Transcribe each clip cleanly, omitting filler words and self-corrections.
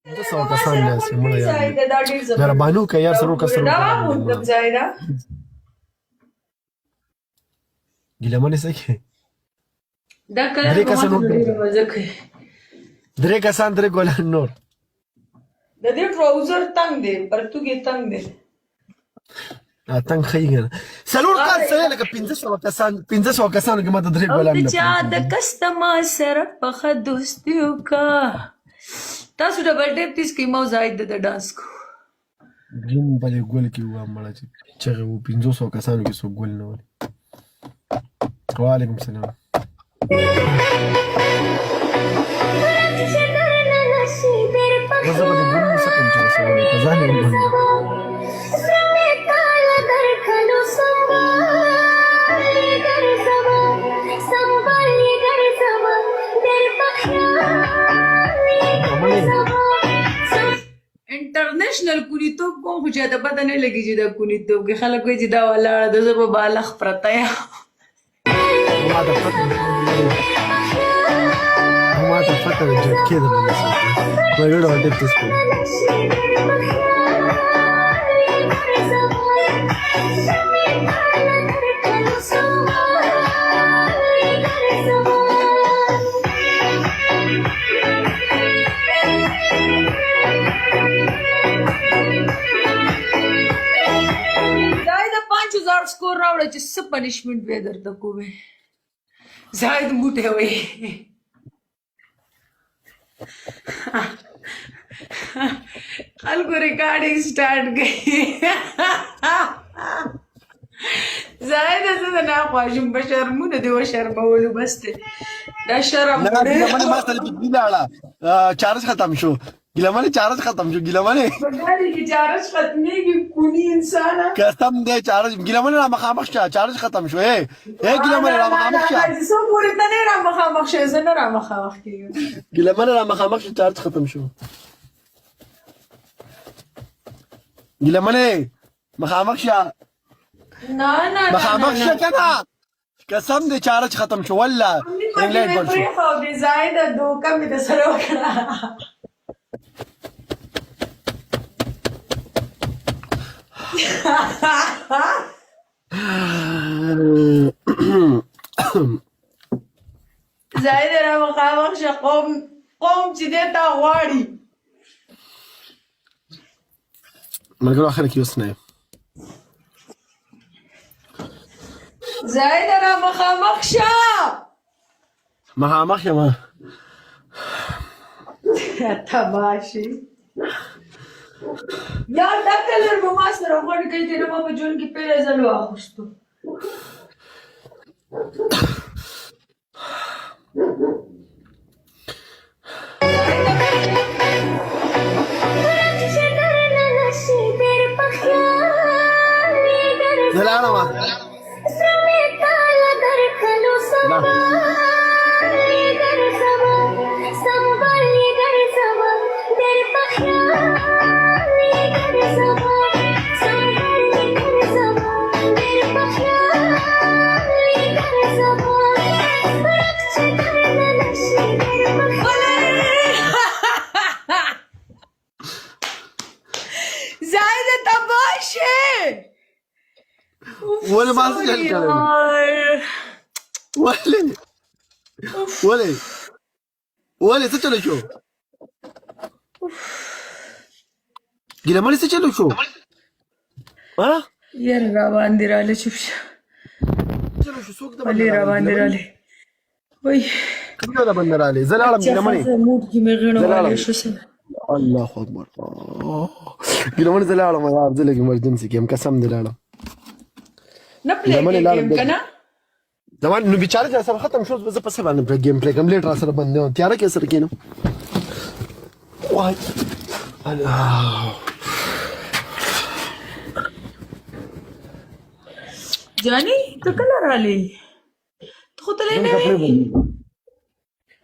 ده سو کسان داسې مړه یار مهرباني وکړه یار سرور کسر ګیلمنې څه کې درې کسان درې ګلان نور د دې ټراوزر تنگ دی پرتګي تنگ دی تنگ خیګنه سلور کار سره لکه 500 کسان کې ماته درې ګلان نه چا د کستما سره په دوستي وکا تاسو ډبل ټیپ تیس کې مو زائد د ډانس کو جن بلې ګول کې و مړه چې و 500 کسانو کې سو ګول نه ولې وعلیکم السلام زه به د ګل مسکم چې سوالې په ځان یې وګڼم انټرنیشنل کونیتوب کوم خو چې د پته نه لګي چې د کونیتوب کې خلک وایي چې دا ولاړه د زه به بالغ پرته یم ما ته فتره جټکې ده مې ساتي په یو ډول ټیپ تیس کوم سکور راوړه چې څه پنشمنټ به درته کومه زاید موټه وي خلکو ریکارډینګ سٹارټ کړي زاید څه نه خوښم بشرمونه دی و شرمولو بس ته دا شرم نه ګلمنې ما سره په لاړه چارج ختم شو ګلمنې چارج ختم شو ګلمنې بګاری کی چارج ختمېږي کونی انسان قسم دې چارج ګلمنې را مخامخ شه چارج ختم شو اے ګلمنې را مخامخ شه زه پورې ته نه را مخامخ شه زه نه را مخامخ کېږم ګلمنې را مخامخ شه چارج ختم شو ګلمنې مخامخ شه نه نه مخامخ شه کنه قسم دې چارج ختم شو والله انګلیټ بول شو خو دې زاید دوکه مې د سره وکړه زاید را مخامخ شه قوم چې دې ته غواړي ملګرو اخر کې اوس نه زاید را مخامخ شه مخامخ یم تباشي یار دا کلر به ما سره غوړ کوي چې ما په جون کې پیله ځل واخستو دلاله ما ولا ما سجل كلام ولا سجل شو ګلمنې سجل شو ها ير را باندې رااله چوب شه علي را باندې رااله وای کومه ده باندې رااله زلاله ګلمنې موټ کې مې غنو والے شو سره الله اکبر ګلمنې زلاله ما یار زله کې مرجنسي کې هم قسم دلاله نه پلی گیم کنه زمان نو بیچاره چې سره ختم شو زه پسې باندې گیم پلی کوم لیټر سره باندې تیار کې سره کینم وای جانی ته کله رالی ته خو ته نه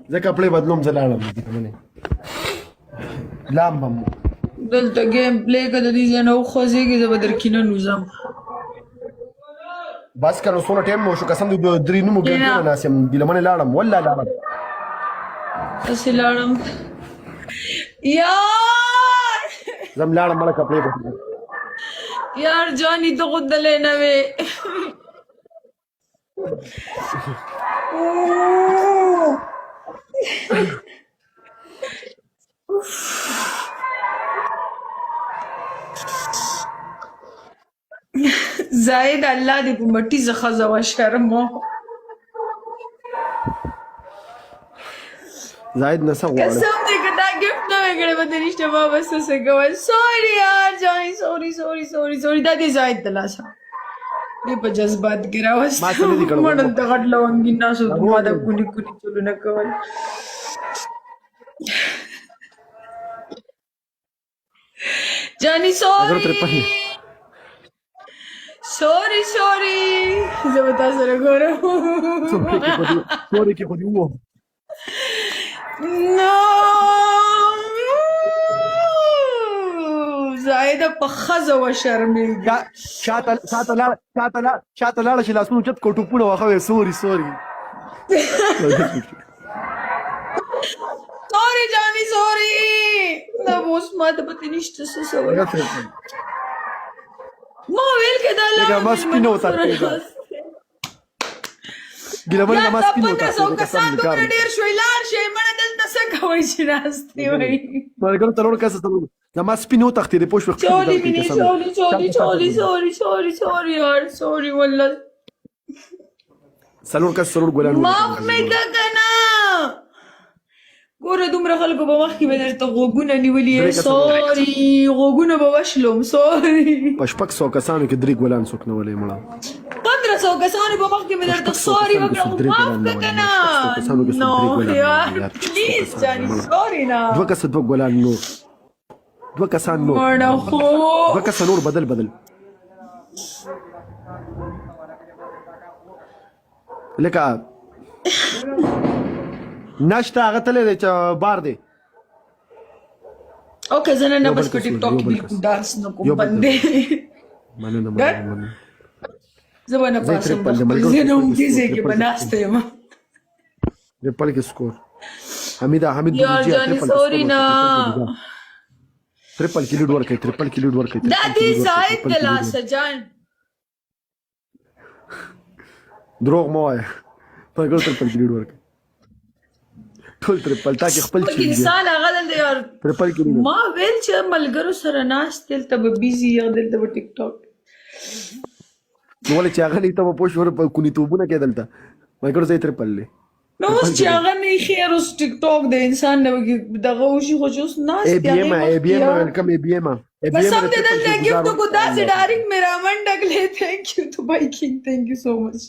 زه کپڑے بدلوم زلاله مې لام بم دلته گیم پلی کده دي نه خو زیږي زه بدر کینه نوزم بس کنه سونه ټیم مو شو قسم دې درې نمو ګرځو ناسم ګلمنې لاړم والله لاړم اسی لاړم یا زم لاړم مړه کپړې به یار جانی ته خو دلې نه وې زاید الله دې په مټي زه ښځه وشرمو زاید نه څه غواړه قسم دې که دا ګفټ نه وای کړی به ته رښتیا ما به څه څه کول سوري یار جاني سوري دا دې زاید د لاسه دې په جذبات کې راوسته ما څه نه دي کړی. مړن ته غټ لونګین ناسو ما د کونی چلونه کول جاني اگر تر سوري پخې سوري زه به تا سره ګورم سوري کې خو دې ووم نو زاهده په ښځه وشرمېږي شاته لاړه چې لاسونو چت کو ټوپونه واخوې سوري سوري جاني سوري دا اوس ما ته پته نشته څه څه وایي ما ویل که دا لکه ما سپینه وتښتېده ګیله منې ما سپینه پنځه وتښتېده کسان دومره ډېر شوي لاړ شئ مړه دلته څه کوئ چې ناستې وئ ملګرو څلور کسه زما سپینې وتښتېدې پوه شوې چولې مینې سوري یار سوري والله څلور کس څلور ګلان معاف مې که که نه ګوره دومره خلکو به مخکې به درته غوږونه نیولي سوري غوږونه به وشلم سوري په شپږ سوه کسانو کې درې ګلان څوک نه ولې مړه 1500 کسانو به مخکې مې درته سوري وکړه خو معاف که که نه نو یار پلیز جاني سوري نه دوه کسه دوه ګلان نور دوه کسان نور مړه خو دوه کسه نور بدل لکه نشته هغه تللی دی چې بار دی اوکې زه نن بس په ټیک ټاک کې بالکل ډانس نه کوم بندې مننه زه به نه پاسم زه نه همدې ځای کې به ناسته یم ټریپل کې سکور حمید یار جاني سوري نه ټریپل کې لیډ ورکوي دا دې زاید د لاسه جان دروغ مه وایه ملګرو ټریپل کې لیډ ورکوي ټول ټریپل تا کې خپل چیز انسان هغه دلته یار ټریپل کې لیډ ما ویل چې ملګرو سره ناست دلته به بیزي یا دلته به ټیک ټاک نو ولې چې هغه نه ته به پوه شو په کونیتوبونه کې دلته ملګرو زه یې ټریپل دی نو اوس چې هغه نه خیر اوس ټیک ټاک د انسان نه دغه وشي خو چې اوس ناست ای بی ایم ویلکم ای بی ایم بس هم دې دلته ګفټ کو داسې ډایرکټ مې رامنډه کړې تھینک یو تو بای کینګ تھینک یو سو مچ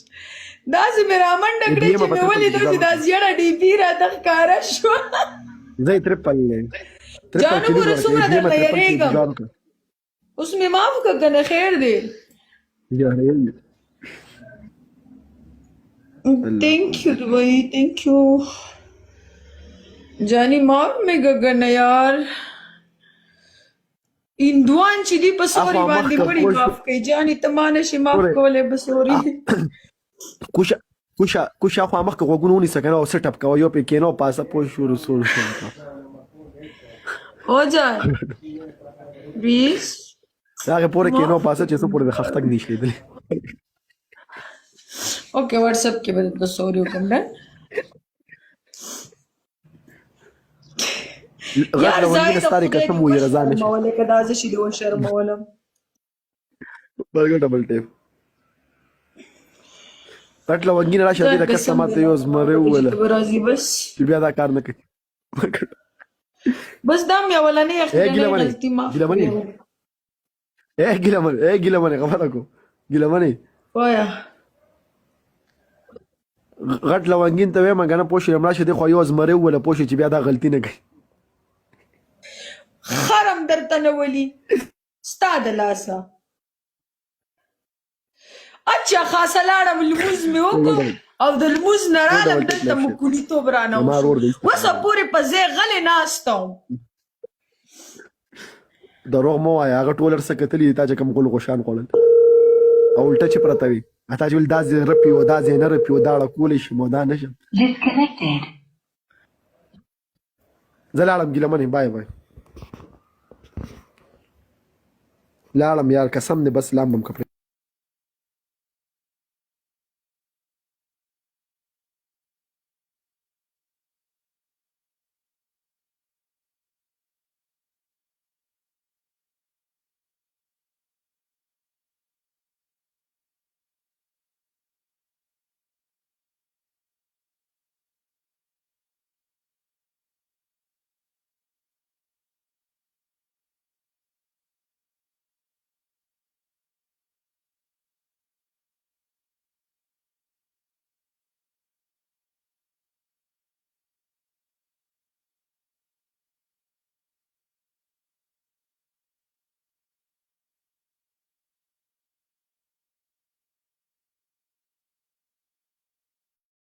داسې مې رامنډه کړې چې مې ولیدل چې دا زیړه ډي پی راته ښکاره شوه زه یې ټریپل دی جانو ګوره څومره درته یېرېږم اوس مې معاف کړه که نه خیر دی Thank you Dubai, thank you. جاني معاف مې کړه نه یار هندوان چې دی په سوري باندې پړي معاف کوي جاني ته ما نشي معاف کولی په سوري کوشا خوا مخکې غوږونه ونیسه که نه او سټ اپ کوه یو پې کېنه او پاسه پوه شو رسول هو جان پلیز هغې پورې کېنه او پاسه چې څه پورې د خښتګ نیشلېدلې اوکې واټساپ کې به درته سوري وکړم ډن یار زاید ستارې قسم وایي رضا نه شي شرمولی که دا زه شي دې وشرمولم برګر ډبل ټیپ پټ لونګینه راشه دې د کسه ماته یو زمری وویله به راځي بس چې بیا دا کار نه کوي بس دا مې اولنۍ اخرنۍ غلطي معاف ګیله منې خبره کو ګیله منې وایه غټ لونګین ته وایم که نه پوه شو مړه شو دې خوا یو زمری وویله پوه شو چې بیا دا غلطي نه کوي خرم درته نه ولي ستا د لاسه اچھا خاصه لاړم لمونځ مې وکړ او د لمونځ نه رالم دلته مو کونیتوب رانه وشو اوسه پورې په ځای غلې ناسته وم دروغ مه وایه هغه ټول هر څه کتلي دي تا چې کوم غول غوشان خوړل او الټه چې پرته وي تا چې ویل دا ځای رپي و دا ځای نه رپي و دا اړه کولی شم او دا نه شم زه لاړم ګیله منې بای لاړم یار قسم دې بس لامبم کپړې